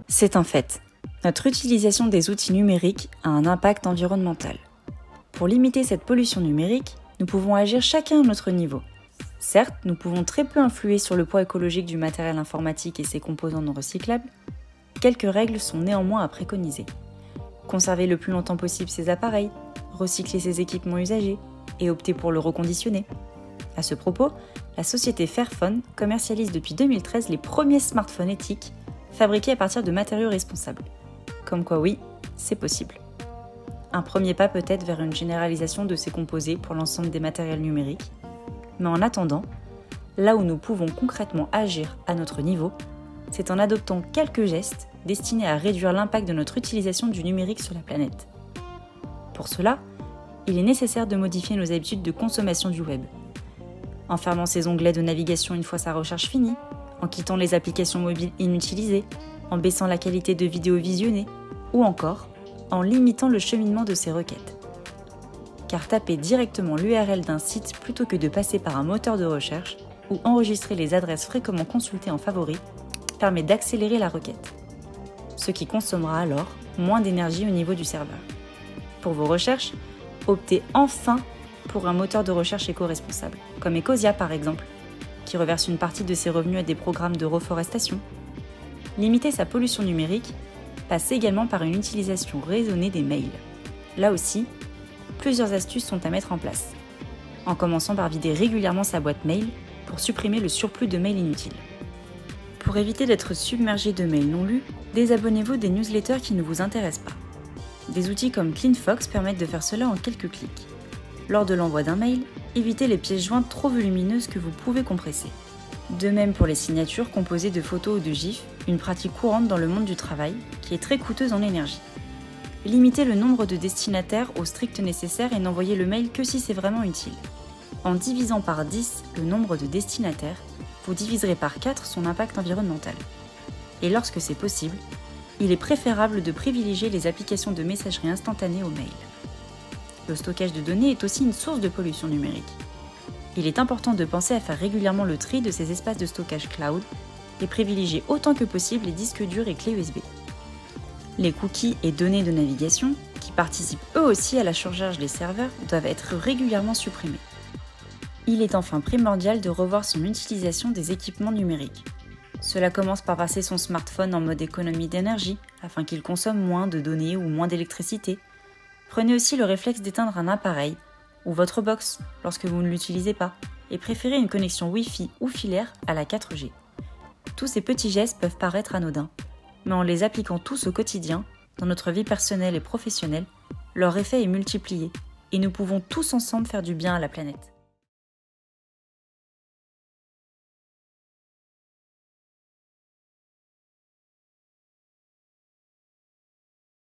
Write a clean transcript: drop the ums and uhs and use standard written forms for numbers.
C'est un fait. Notre utilisation des outils numériques a un impact environnemental. Pour limiter cette pollution numérique, nous pouvons agir chacun à notre niveau. Certes, nous pouvons très peu influer sur le poids écologique du matériel informatique et ses composants non recyclables. Quelques règles sont néanmoins à préconiser. Conserver le plus longtemps possible ses appareils, recycler ses équipements usagés et opter pour le reconditionner. À ce propos, la société Fairphone commercialise depuis 2013 les premiers smartphones éthiques fabriqués à partir de matériaux responsables. Comme quoi oui, c'est possible. Un premier pas peut-être vers une généralisation de ces composés pour l'ensemble des matériels numériques. Mais en attendant, là où nous pouvons concrètement agir à notre niveau, c'est en adoptant quelques gestes destinés à réduire l'impact de notre utilisation du numérique sur la planète. Pour cela, il est nécessaire de modifier nos habitudes de consommation du web. En fermant ses onglets de navigation une fois sa recherche finie, en quittant les applications mobiles inutilisées, en baissant la qualité de vidéos visionnées, ou encore en limitant le cheminement de ses requêtes. Car taper directement l'URL d'un site plutôt que de passer par un moteur de recherche ou enregistrer les adresses fréquemment consultées en favoris permet d'accélérer la requête, ce qui consommera alors moins d'énergie au niveau du serveur. Pour vos recherches, optez enfin pour un moteur de recherche éco-responsable, comme Ecosia par exemple, qui reverse une partie de ses revenus à des programmes de reforestation. Limiter sa pollution numérique passe également par une utilisation raisonnée des mails. Là aussi, plusieurs astuces sont à mettre en place, en commençant par vider régulièrement sa boîte mail pour supprimer le surplus de mails inutiles. Pour éviter d'être submergé de mails non lus, désabonnez-vous des newsletters qui ne vous intéressent pas. Des outils comme CleanFox permettent de faire cela en quelques clics. Lors de l'envoi d'un mail, évitez les pièces jointes trop volumineuses que vous pouvez compresser. De même pour les signatures composées de photos ou de gifs, une pratique courante dans le monde du travail qui est très coûteuse en énergie. Limitez le nombre de destinataires au strict nécessaire et n'envoyez le mail que si c'est vraiment utile. En divisant par 10 le nombre de destinataires, vous diviserez par 4 son impact environnemental. Et lorsque c'est possible, il est préférable de privilégier les applications de messagerie instantanée au mail. Le stockage de données est aussi une source de pollution numérique. Il est important de penser à faire régulièrement le tri de ces espaces de stockage cloud et privilégier autant que possible les disques durs et clés USB. Les cookies et données de navigation, qui participent eux aussi à la surcharge des serveurs, doivent être régulièrement supprimés. Il est enfin primordial de revoir son utilisation des équipements numériques. Cela commence par passer son smartphone en mode économie d'énergie, afin qu'il consomme moins de données ou moins d'électricité. Prenez aussi le réflexe d'éteindre un appareil ou votre box lorsque vous ne l'utilisez pas et préférez une connexion Wi-Fi ou filaire à la 4G. Tous ces petits gestes peuvent paraître anodins, mais en les appliquant tous au quotidien, dans notre vie personnelle et professionnelle, leur effet est multiplié et nous pouvons tous ensemble faire du bien à la planète.